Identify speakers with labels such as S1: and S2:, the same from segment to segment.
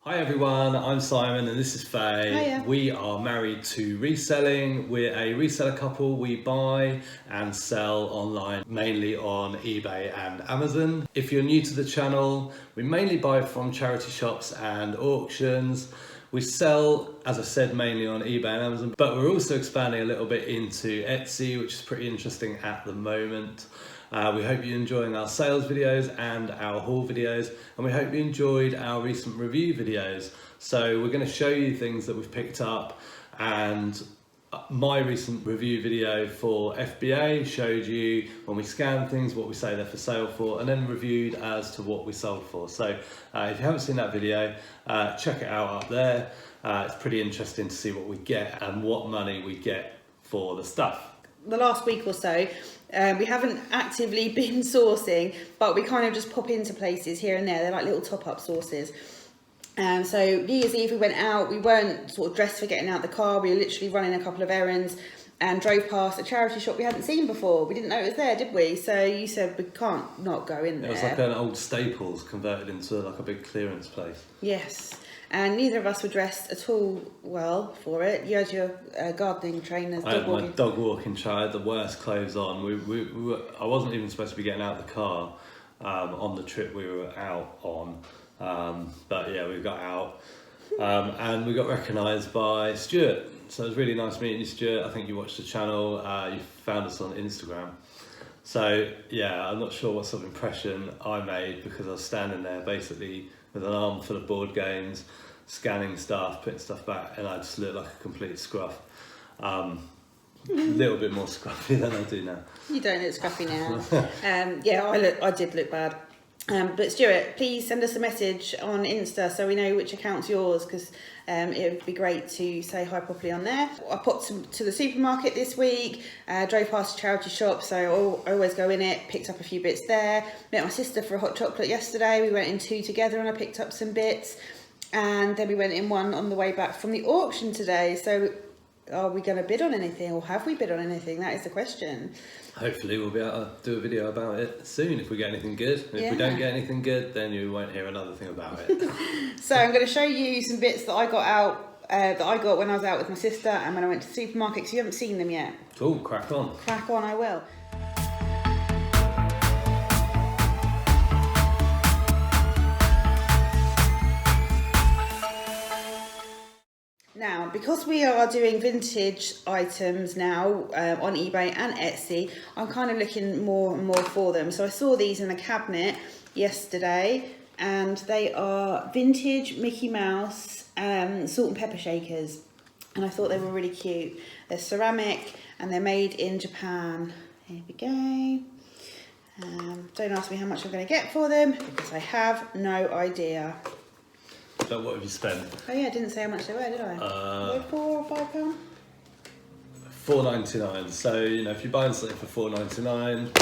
S1: Hi everyone, I'm Simon and this is Faye.
S2: Hiya.
S1: We are married to Reselling. We're a reseller couple. We buy and sell online, mainly on eBay and Amazon. If you're new to the channel, we mainly buy from charity shops and auctions. We sell, as I said, mainly on eBay and Amazon, but we're also expanding a little bit into Etsy, which is pretty interesting at the moment. We hope you're enjoying our sales videos and our haul videos, and we hope you enjoyed our recent review videos. So we're going to show you things that we've picked up, and my recent review video for FBA showed you when we scan things what we say they're for sale for, and then reviewed as to what we sold for. So if you haven't seen that video, check it out up there. It's pretty interesting to see what we get and what money we get for the stuff.
S2: The last week or so, we haven't actively been sourcing, but we kind of just pop into places here and there. They're like little top-up sources. So New Year's Eve we went out. We weren't sort of dressed for getting out the car. We were literally running a couple of errands and drove past a charity shop we hadn't seen before. We didn't know it was there, did we? So you said we can't not go in there.
S1: It was like an old Staples converted into like a big clearance place.
S2: Yes. And neither of us were dressed at all well for it. You had your gardening trainers,
S1: I had my dog walking try. I had the worst clothes on. I wasn't even supposed to be getting out of the car on the trip we were out on. But yeah, we got out and we got recognised by Stuart. So it was really nice meeting you, Stuart. I think you watched the channel. You found us on Instagram. So yeah, I'm not sure what sort of impression I made because I was standing there basically with an arm full of board games, scanning stuff, putting stuff back, and I just looked like a complete scruff. A little bit more scruffy than I do now.
S2: You don't look scruffy now. Yeah, I did look bad. But Stuart, please send us a message on Insta so we know which account's yours, because it would be great to say hi properly on there. I popped to the supermarket this week, drove past a charity shop, so I always go in it, picked up a few bits there. Met my sister for a hot chocolate yesterday. We went in two together and I picked up some bits. And then we went in one on the way back from the auction today. So are we going to bid on anything, or have we bid on anything? That is the question.
S1: Hopefully we'll be able to do a video about it soon if we get anything good. If we don't get anything good, then you won't hear another thing about it.
S2: So I'm going to show you some bits that I got out, that I got when I was out with my sister and when I went to the supermarket, because you haven't seen them yet.
S1: Cool, crack on.
S2: Crack on, I will. Now, because we are doing vintage items now on eBay and Etsy, I'm kind of looking more and more for them. So I saw these in a cabinet yesterday, and they are vintage Mickey Mouse salt and pepper shakers. And I thought they were really cute. They're ceramic and they're made in Japan. Here we go. Don't ask me how much I'm going to get for them, because I have no idea.
S1: So what have you spent?
S2: Oh yeah, I didn't say how much they were, did I? Were they £4 or £5?
S1: $4.99. So if you're buying something for $4.99,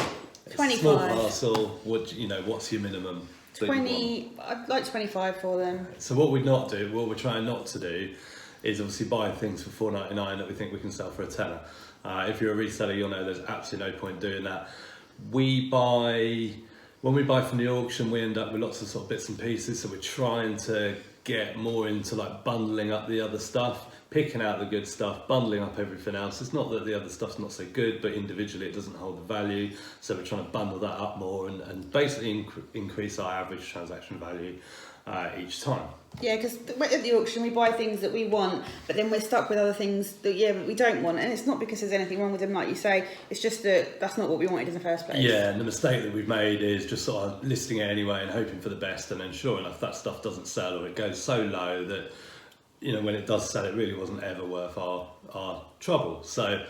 S1: it's
S2: 25.
S1: a small parcel. What's your minimum?
S2: 20. I'd like 25 for them.
S1: So what we're trying not to do, is obviously buy things for $4.99 that we think we can sell for a tenner. If you're a reseller, you'll know there's absolutely no point doing that. When we buy from the auction, we end up with lots of sort of bits and pieces, so we're trying to get more into like bundling up the other stuff, picking out the good stuff, bundling up everything else. It's not that the other stuff's not so good, but individually it doesn't hold the value, so we're trying to bundle that up more and basically increase our average transaction value each time.
S2: Yeah, because at the auction we buy things that we want, but then we're stuck with other things that we don't want, and it's not because there's anything wrong with them, like you say. It's just that that's not what we wanted in the first place.
S1: Yeah, and the mistake that we've made is just sort of listing it anyway and hoping for the best, and then sure enough that stuff doesn't sell, or it goes so low that when it does sell, it really wasn't ever worth our trouble. So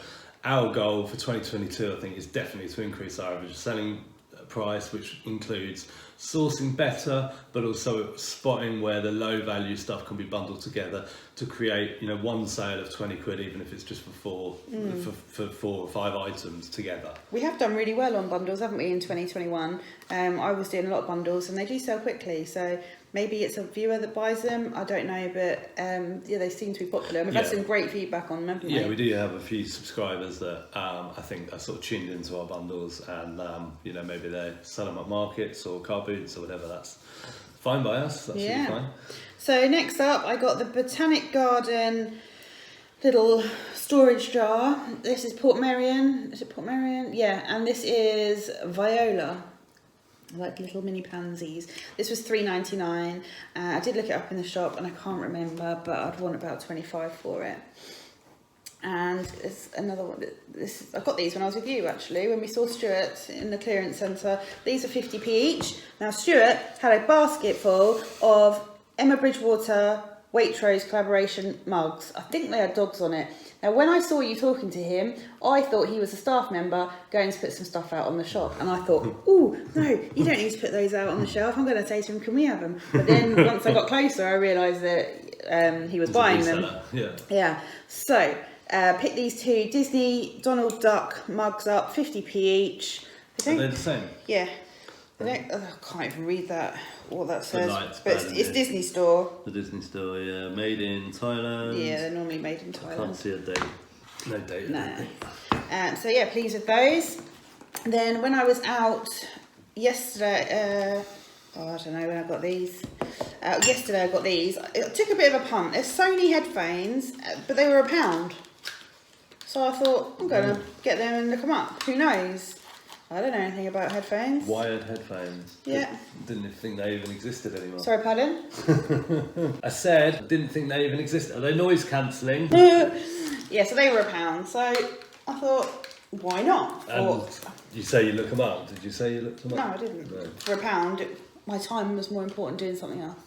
S1: our goal for 2022, I think, is definitely to increase our average selling price, which includes sourcing better, but also spotting where the low value stuff can be bundled together to create one sale of 20 quid, even if it's just for four or five items together.
S2: We have done really well on bundles, haven't we, in 2021? I was doing a lot of bundles and they do sell quickly, so maybe it's a viewer that buys them, I don't know, but they seem to be popular. We've had some great feedback on them, haven't we?
S1: Yeah, we do have a few subscribers that I think are sort of tuned into our bundles, and maybe they sell them at markets or car boots or whatever. That's fine by us. That's really fine.
S2: So next up, I got the Botanic Garden little storage jar. This is Portmeirion. Is it Portmeirion? Yeah, and this is Viola. Like little mini pansies. This was $3.99. I did look it up in the shop and I can't remember, but I'd want about 25 for it. And it's another one. I got these when I was with you actually, when we saw Stuart in the clearance centre. These are 50p each. Now Stuart had a basket full of Emma Bridgewater Waitrose collaboration mugs. I think they had dogs on it. Now when I saw you talking to him, I thought he was a staff member going to put some stuff out on the shop, and I thought, oh no, you don't need to put those out on the shelf. I'm going to say to him, can we have them? But then once I got closer, I realised that he was buying them. Yeah. So pick these two Disney Donald Duck mugs up, 50p each.
S1: Are they the same?
S2: Yeah. I can't even read what that says. But it's Disney Store.
S1: The Disney Store, yeah. Made in Thailand.
S2: Yeah, they're normally made in Thailand.
S1: I can't see a date. No date.
S2: No. So yeah, pleased with those. Then when I was out yesterday, I don't know when I got these. Yesterday I got these. It took a bit of a punt. They're Sony headphones, but they were £1. So I thought, I'm going to get them and look them up. Who knows? I don't know anything about headphones.
S1: Wired headphones.
S2: Yeah.
S1: Didn't think they even existed anymore.
S2: Sorry, pardon?
S1: I said, didn't think they even existed. Are they noise cancelling?
S2: Yeah, so they were £1. So I thought, why not?
S1: You say you look them up. Did you say you looked them up?
S2: No, I didn't.
S1: No.
S2: For £1, my time was more important doing something else.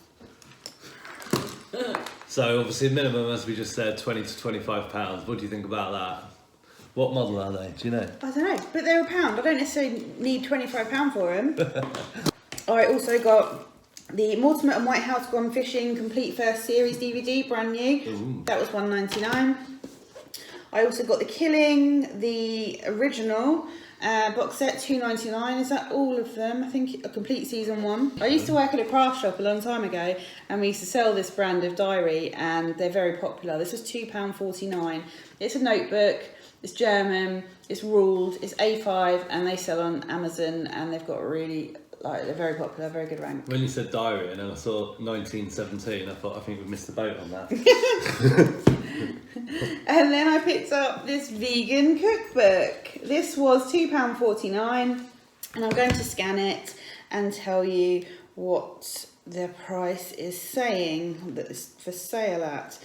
S1: So obviously minimum, as we just said, £20 to £25. What do you think about that? What model are they? Do you know?
S2: I don't know, but they're £1. I don't necessarily need £25 for them. I also got the Mortimer and Whitehouse Gone Fishing Complete First Series DVD, brand new.
S1: Ooh.
S2: That was $1.99. I also got The Killing, the original box set, $2.99. Is that all of them? I think a complete season 1. I used to work at a craft shop a long time ago, and we used to sell this brand of diary, and they're very popular. This was £2.49. It's a notebook. It's German, it's ruled, it's A5, and they sell on Amazon, and they've got really, they're very popular, very good rank.
S1: When you said diary and then I saw 1917, I thought, I think we missed the boat on that.
S2: And then I picked up this vegan cookbook. This was £2.49, and I'm going to scan it and tell you what the price is saying that it's for sale at.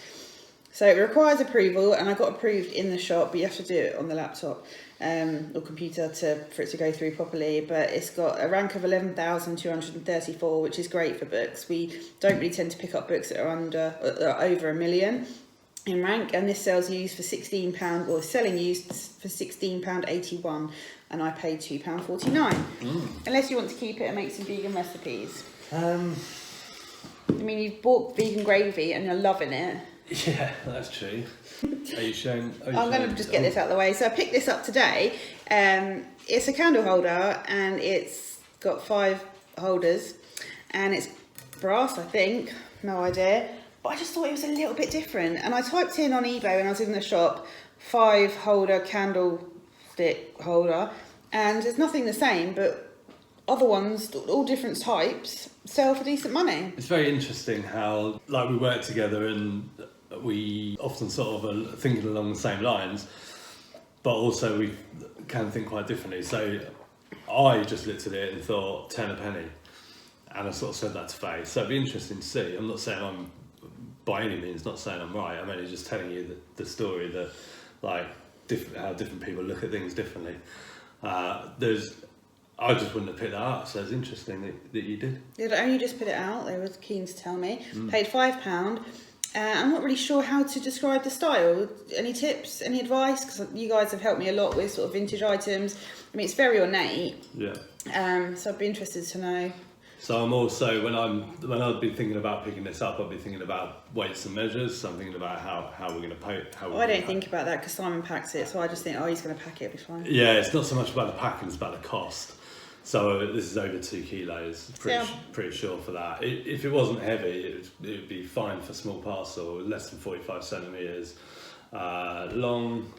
S2: So it requires approval, and I got approved in the shop, but you have to do it on the laptop or computer for it to go through properly. But it's got a rank of 11,234, which is great for books. We don't really tend to pick up books that are over 1 million in rank, and this sells used for £16, or selling used for £16.81, and I paid £2.49. Unless you want to keep it and make some vegan recipes. I mean, you've bought vegan gravy and you're loving it.
S1: Yeah, that's true. Are you showing?
S2: I'm going to just get this out of the way. So I picked this up today. It's a candle holder, and it's got 5 holders, and it's brass, I think. No idea. But I just thought it was a little bit different. And I typed in on eBay when I was in the shop, 5 holder candlestick holder, and there's nothing the same, but other ones, all different types, sell for decent money.
S1: It's very interesting how, we work together and we often sort of are thinking along the same lines, but also we can think quite differently. So I just looked at it and thought 10 a penny, and I sort of said that to Faye. So it'd be interesting to see. I'm not saying I'm, by any means, not saying I'm right. I'm only just telling you the story that, how different people look at things differently. I just wouldn't have picked that up, so it's interesting that you did.
S2: They'd only just put it out, they were keen to tell me. Paid £5. I'm not really sure how to describe the style. Any tips, any advice? Because you guys have helped me a lot with sort of vintage items. I mean, it's very ornate.
S1: Yeah.
S2: So I'd be interested to know.
S1: So I'm also, when I'd be thinking about picking this up, I'd be thinking about weights and measures. So I'm thinking about how we're going to pack.
S2: I don't think about that because Simon packs it, so I just think, he's going to pack it, it'll be fine.
S1: Yeah, it's not so much about the packing, it's about the cost. So this is over 2 kilos, pretty sure for that. If it wasn't heavy, it would be fine for small parcel, less than 45 centimetres long,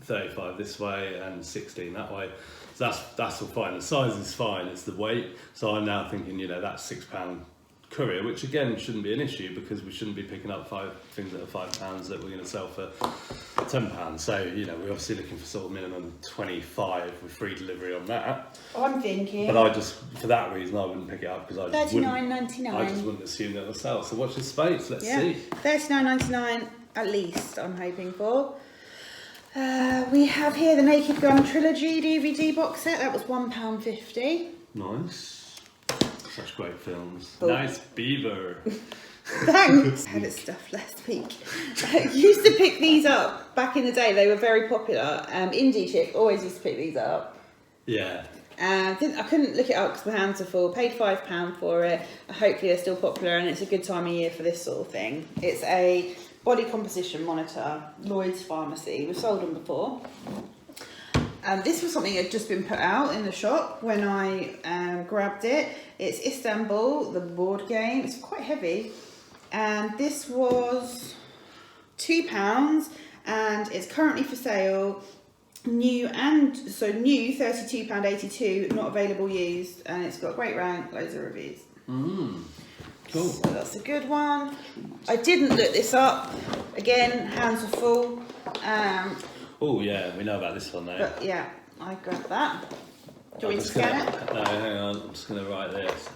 S1: 35 this way and 16 that way. So that's all fine. The size is fine, it's the weight. So I'm now thinking, that £6 courier, which again shouldn't be an issue because we shouldn't be picking up 5 things that are £5 that we're going to sell for £10. So, you know, we're obviously looking for sort of minimum 25 with free delivery on that.
S2: I'm thinking.
S1: But I just, for that reason, I wouldn't pick it up because I
S2: $39.99.
S1: just wouldn't assume that they'll sell. So watch this space, let's see.
S2: $39.99 at least, I'm hoping for. We have here the Naked Gun Trilogy DVD box set. That was £1.50.
S1: Nice. Such great films.
S2: Oh.
S1: Nice beaver.
S2: Thanks. I had it stuffed last week. I used to pick these up back in the day. They were very popular. Indie Chick always used to pick these up.
S1: Yeah.
S2: I couldn't look it up because my hands are full. Paid £5 for it. Hopefully they're still popular and it's a good time of year for this sort of thing. It's a body composition monitor, Lloyd's Pharmacy. We've sold them before. This was something that had just been put out in the shop when I grabbed it. It's Istanbul, the board game. It's quite heavy. And this was £2 and it's currently for sale. New £32.82, not available used. And it's got a great rank, loads of reviews.
S1: Cool.
S2: So that's a good one. I didn't look this up. Again, hands are full.
S1: Oh yeah, we know about this one now.
S2: But yeah, I grabbed that. Do you want me to scan it?
S1: No, hang on. I'm just going to write this.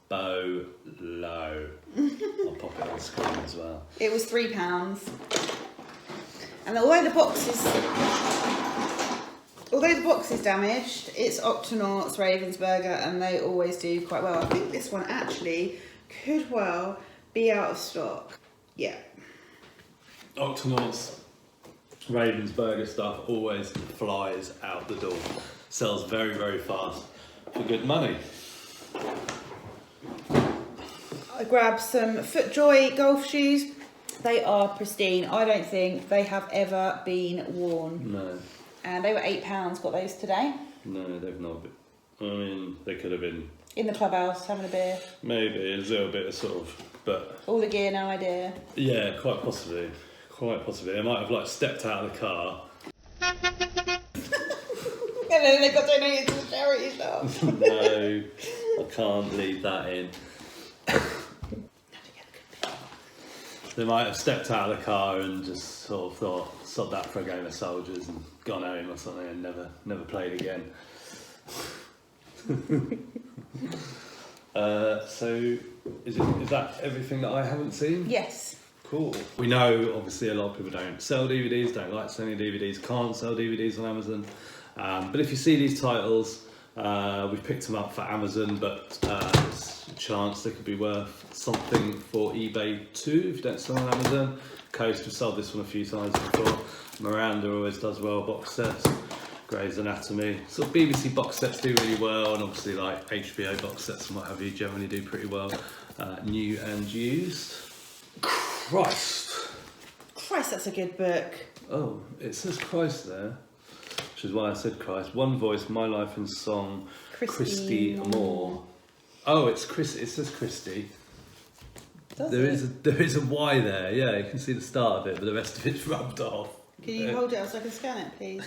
S1: Bolo. I'll pop it on screen as well.
S2: It was £3. And although the box is damaged, it's Octonauts, Ravensburger, and they always do quite well. I think this one actually could well be out of stock. Yeah.
S1: Octonauts, Ravensburger stuff always flies out the door. Sells very, very fast for good money.
S2: I grabbed some FootJoy golf shoes. They are pristine. I don't think they have ever been worn.
S1: No.
S2: And they were £8. Got those today.
S1: No, they've not been. I mean, they could have been.
S2: In the clubhouse, having a beer.
S1: Maybe a little bit of sort of, but.
S2: All the gear, no idea.
S1: Yeah, quite possibly. Quite possibly. They might have like stepped out of the car.
S2: And then they got donated to the charity shop.
S1: No, I can't leave that in. They might have stepped out of the car and just sort of thought, sod that for a game of soldiers and gone home or something and never played again. So is that everything that I haven't seen?
S2: Yes.
S1: Cool. We know obviously a lot of people don't sell DVDs, don't like selling DVDs, can't sell DVDs on Amazon. But if you see these titles, we've picked them up for Amazon, but there's a chance they could be worth something for eBay too if you don't sell on Amazon. Coast, we've sold this one a few times before. Miranda always does well, box sets. Grey's Anatomy. Sort of BBC box sets do really well, and obviously like HBO box sets and what have you generally do pretty well, new and used. Christ,
S2: that's a good book.
S1: Oh, it says Christ there, which is why I said Christ. One Voice, My Life in Song, Christy Moore. Oh, it's Chris. It says Christy. There is a Y there. Yeah, you can see the start of it, but the rest of it's rubbed off.
S2: Can you hold it up so I can scan it, please?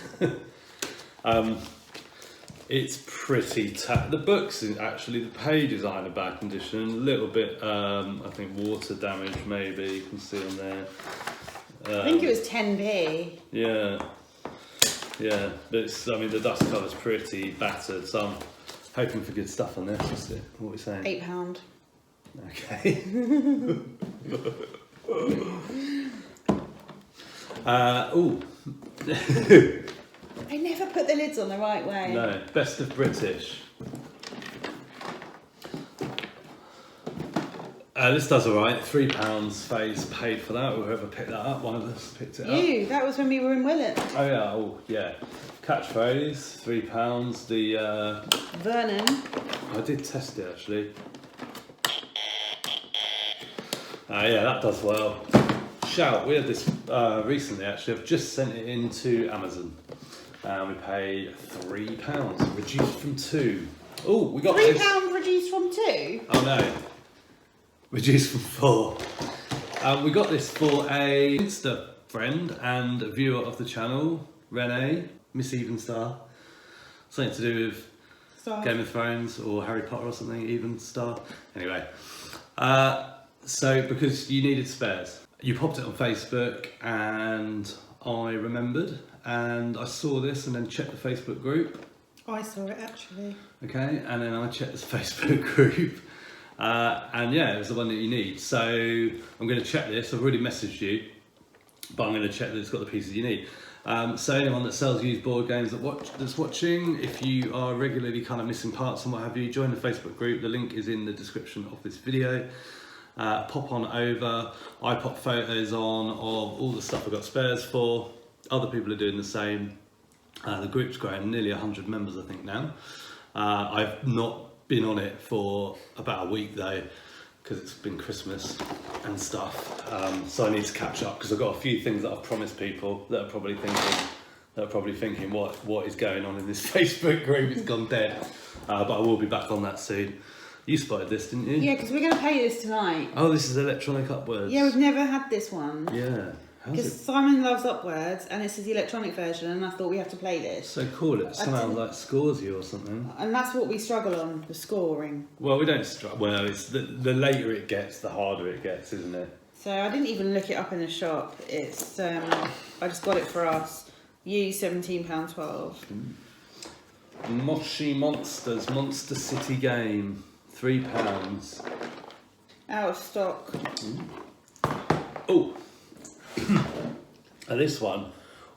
S1: It's pretty the books, actually, the pages are in a bad condition. A little bit, I think, water damage maybe, you can see on there.
S2: I think it was 10p.
S1: Yeah, but I mean, the dust cover's pretty battered, so I'm hoping for good stuff on this. Let's see, what are we saying?
S2: £8.
S1: Okay.
S2: I never put the lids on the right way.
S1: No, Best of British. This does alright, £3 Faye's paid for that, whoever picked that up, one of us picked it up.
S2: That was when we were in Willett.
S1: Oh yeah. Catchphrase, £3, the...
S2: Vernon.
S1: I did test it actually. Yeah, that does well. Shout, we had this recently actually, I've just sent it into Amazon. We paid £3, reduced from £2. Oh, we got
S2: £3 reduced from 2?
S1: Oh no, reduced from 4. We got this for a Insta friend and a viewer of the channel, Renee, Miss Evenstar. Something to do with Game of Thrones or Harry Potter or something, Evenstar. Anyway, So because you needed spares, you popped it on Facebook, and I remembered, and I saw this, and then checked the Facebook group.
S2: I saw it actually.
S1: Okay, and then I checked this Facebook group, and yeah, it was the one that you need. So I'm going to check this. I've already messaged you, but I'm going to check that it's got the pieces you need. So anyone that sells used board games that's watching, if you are regularly kind of missing parts and what have you, join the Facebook group. The link is in the description of this video. Pop on over. I pop photos on of all the stuff I've got spares for. Other people are doing the same. The group's grown, nearly 100 members I think now. I've not been on it for about a week though, because it's been Christmas and stuff. So I need to catch up, because I've got a few things that I've promised people that are probably thinking what is going on in this Facebook group. It's gone dead. But I will be back on that soon. You spotted this, didn't you?
S2: Yeah, because we're going to play this tonight.
S1: Oh, this is electronic upwards.
S2: Yeah, we've never had this one.
S1: Yeah.
S2: Because Simon loves Upwards, and this is the electronic version, and I thought we have to play this.
S1: So cool, it somehow like scores you or something.
S2: And that's what we struggle on, the scoring.
S1: Well, we don't struggle. Well, it's the later it gets, the harder it gets, isn't it?
S2: So I didn't even look it up in the shop. It's I just got it for us. Used £17.12.
S1: Moshi Monsters, Monster City game, £3.
S2: Out of stock.
S1: Oh. And this one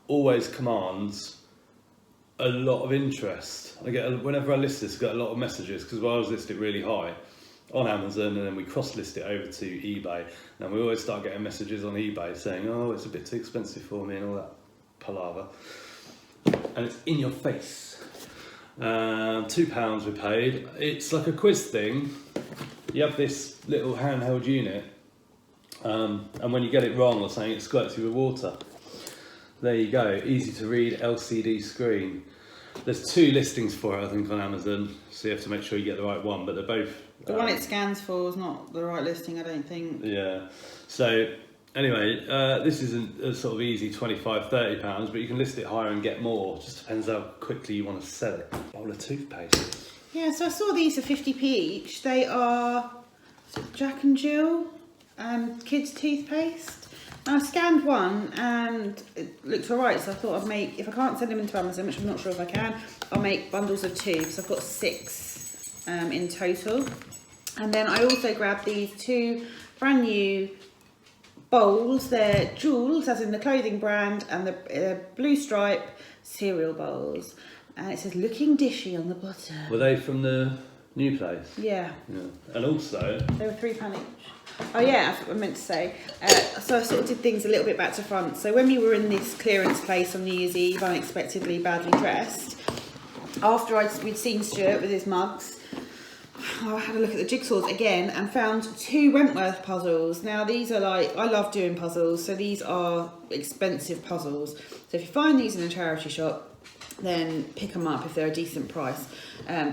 S1: always commands a lot of interest. Whenever I list this, I get a lot of messages, because I always list it really high on Amazon, and then we cross-list it over to eBay. And we always start getting messages on eBay saying, oh, it's a bit too expensive for me, and all that palaver. And it's in your face. £2 we paid. It's like a quiz thing. You have this little handheld unit, and when you get it wrong or something, it squirts you with water. There you go, easy to read LCD screen. There's 2 listings for it, I think, on Amazon, so you have to make sure you get the right one, but they're both...
S2: The one it scans for is not the right listing, I don't think.
S1: Yeah, so anyway, this isn't a sort of easy £25, £30, but you can list it higher and get more. Just depends how quickly you want to sell it. Bowl of toothpaste.
S2: Yeah, so I saw these for 50p each. They are Jack and Jill kids toothpaste. And I scanned one and it looked alright, so I thought I'd make, if I can't send them into Amazon, which I'm not sure if I can, I'll make bundles of 2, so I've got 6 in total. And then I also grabbed these 2 brand new bowls. They're Jewels, as in the clothing brand, and the Blue Stripe cereal bowls. And it says looking dishy on the bottom.
S1: Were they from the new place?
S2: Yeah.
S1: And also...
S2: They were £3 each. Oh yeah, I meant to say. So I sort of did things a little bit back to front. So when we were in this clearance place on New Year's Eve, unexpectedly badly dressed, after we'd seen Stuart with his mugs, I had a look at the jigsaws again and found 2 Wentworth puzzles. Now these are like, I love doing puzzles, so these are expensive puzzles. So if you find these in a charity shop, then pick them up if they're a decent price,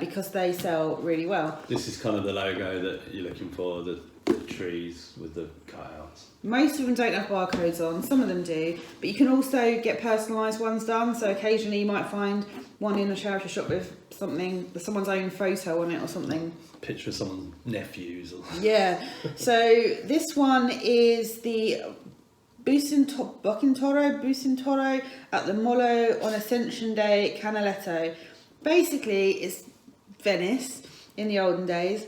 S2: because they sell really well.
S1: This is kind of the logo that you're looking for, the trees with the cutouts.
S2: Most of them don't have barcodes on, some of them do, but you can also get personalised ones done, so occasionally you might find one in a charity shop with something, with someone's own photo on it or something.
S1: Picture of someone's nephews or...
S2: Yeah, so this one is the Bucintoro at the Molo on Ascension Day, Canaletto. Basically, it's Venice in the olden days.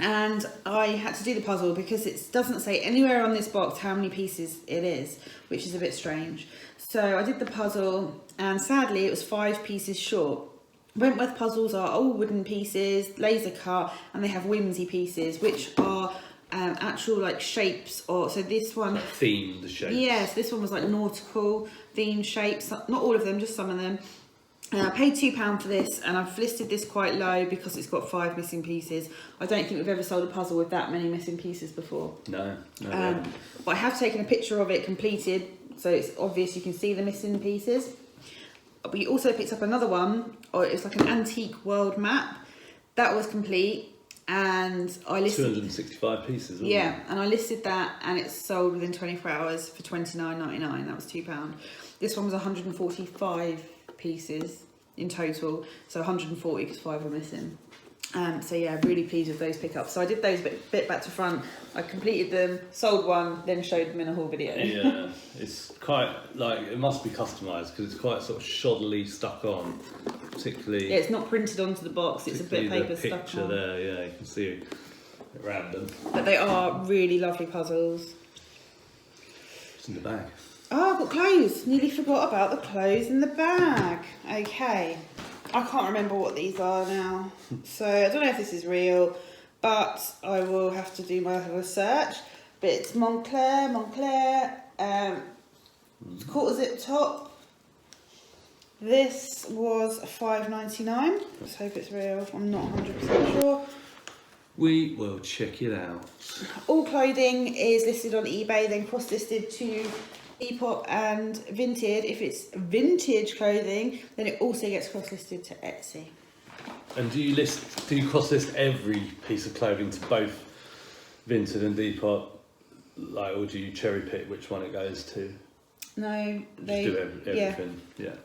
S2: And I had to do the puzzle because it doesn't say anywhere on this box how many pieces it is, which is a bit strange. So I did the puzzle, and sadly it was 5 pieces short. Wentworth puzzles are all wooden pieces, laser cut, and they have whimsy pieces, which are actual like shapes. Or so this one...
S1: Themed shapes.
S2: Yes, this one was like nautical themed shapes. Not all of them, just some of them. I paid £2 for this, and I've listed this quite low because it's got 5 missing pieces. I don't think we've ever sold a puzzle with that many missing pieces before.
S1: No.
S2: But I have taken a picture of it completed, so it's obvious you can see the missing pieces. We also picked up another one, or it's like an antique world map. That was complete, and I listed...
S1: 265 pieces, wasn't
S2: yeah, and I listed that, and it's sold within 24 hours for £29.99. That was £2. This one was 145 pieces in total, so 140 because 5 were missing. So yeah, really pleased with those pickups. So I did those bit back to front. I completed them, sold one, then showed them in a haul video.
S1: Yeah, it's quite like, it must be customised because it's quite sort of shoddily stuck on, particularly.
S2: Yeah, it's not printed onto the box. It's a bit of paper stuck on.
S1: Picture there, yeah, you can see it random.
S2: But they are really lovely puzzles.
S1: It's in the bag.
S2: Oh, I've got clothes. Nearly forgot about the clothes in the bag. Okay. I can't remember what these are now. So I don't know if this is real, but I will have to do my research. But it's Montclair, quarter zip top. This was £5.99. Let's hope it's real. I'm not 100% sure.
S1: We will check it out.
S2: All clothing is listed on eBay, then cross-listed to Depop and Vinted. If it's vintage clothing, then it also gets cross-listed to Etsy.
S1: And do you cross-list every piece of clothing to both Vinted and Depop, like, or do you cherry pick which one it goes to?
S2: No, they
S1: just do everything. Yeah.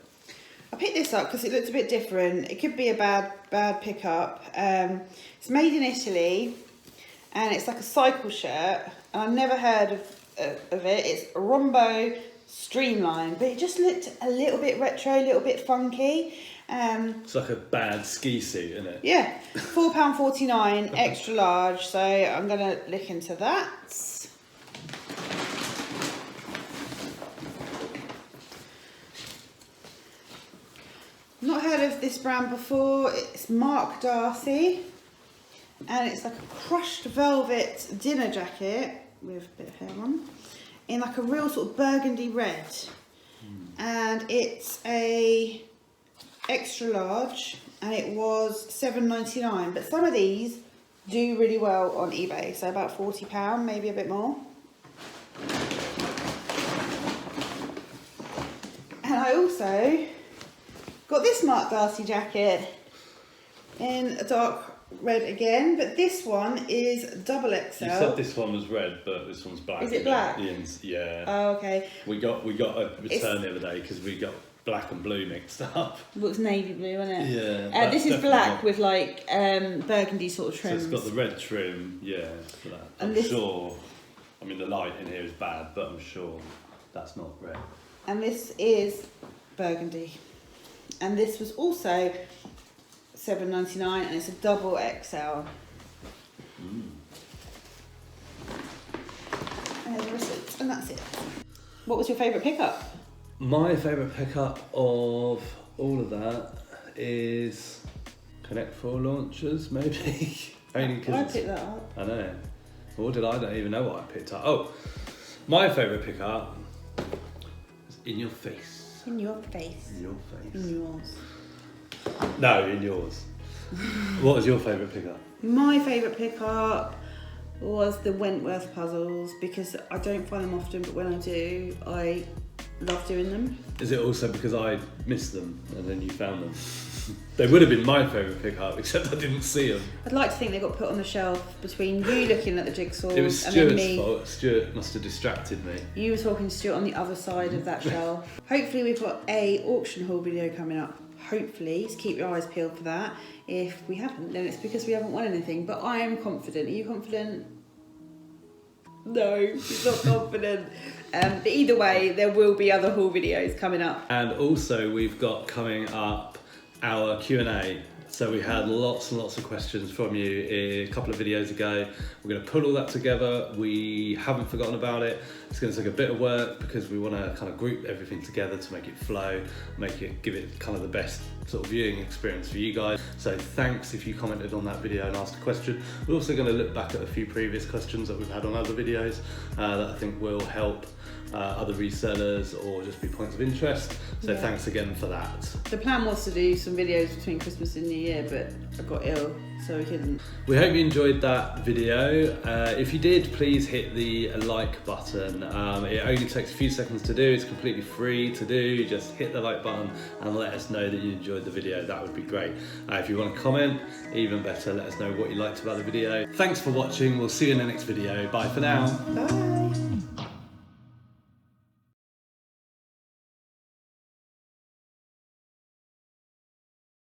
S2: I picked this up because it looked a bit different. It could be a bad pickup. It's made in Italy, and it's like a cycle shirt. And I've never heard of it. It's a Rombo streamline, but it just looked a little bit retro, a little bit funky.
S1: It's like a bad ski suit, isn't it?
S2: Yeah, £4.49, extra large. So I'm gonna look into that. Not heard of this brand before. It's Mark Darcy, and it's like a crushed velvet dinner jacket with a bit of hair on, in like a real sort of burgundy red, and it's a extra large, and it was £7.99. But some of these do really well on eBay, so about £40, maybe a bit more. And I also got this Mark Darcy jacket in a dark red again, but this one is double XL.
S1: You said this one was red, but this one's black.
S2: Is it black?
S1: Yeah.
S2: Oh, okay.
S1: We got a return the other day because we got black and blue mixed up.
S2: Well, it's navy blue, isn't it?
S1: Yeah.
S2: This is black with like burgundy sort of trims.
S1: So it's got the red trim, yeah. For that. I'm sure. I mean, the light in here is bad, but I'm sure that's not red.
S2: And this is burgundy. And this was also £7.99, and it's a double XL. And the receipt, and that's it. What was your favourite pickup?
S1: My favourite pickup of all of that is Connect 4 launchers, maybe. Only because
S2: I picked that up.
S1: I know. Or did I? Don't even know what I picked up. Oh, my favourite pickup is In Your Face.
S2: In your face.
S1: In your face.
S2: In yours.
S1: No, in yours. What was your favourite pickup?
S2: My favourite pickup was the Wentworth puzzles, because I don't find them often, but when I do, I love doing them.
S1: Is it also because I missed them and then you found them? They would have been my favourite pickup, except I didn't see them.
S2: I'd like to think they got put on the shelf between you looking at the jigsaws
S1: it was
S2: and then
S1: Stuart's
S2: me.
S1: fault. Stuart must have distracted me.
S2: You were talking to Stuart on the other side of that shelf. Hopefully we've got a auction haul video coming up. Hopefully, so keep your eyes peeled for that. If we haven't, then it's because we haven't won anything. But I am confident. Are you confident? No, he's not confident. But either way, there will be other haul videos coming up.
S1: And also we've got coming up our Q&A. So we had lots and lots of questions from you a couple of videos ago. We're going to put all that together. We haven't forgotten about it. It's going to take a bit of work because we want to kind of group everything together to make it flow, give it kind of the best sort of viewing experience for you guys. So thanks if you commented on that video and asked a question. We're also going to look back at a few previous questions that we've had on other videos that I think will help other resellers or just be points of interest. So
S2: yeah.
S1: Thanks again for that.
S2: The plan was to do some videos between Christmas and New Year, but I got ill, so we couldn't.
S1: We hope you enjoyed that video. If you did, please hit the like button. It only takes a few seconds to do. It's completely free to do. Just hit the like button and let us know that you enjoyed the video. That would be great. If you want to comment, even better, let us know what you liked about the video. Thanks for watching. We'll see you in the next video. Bye for now.
S2: Bye.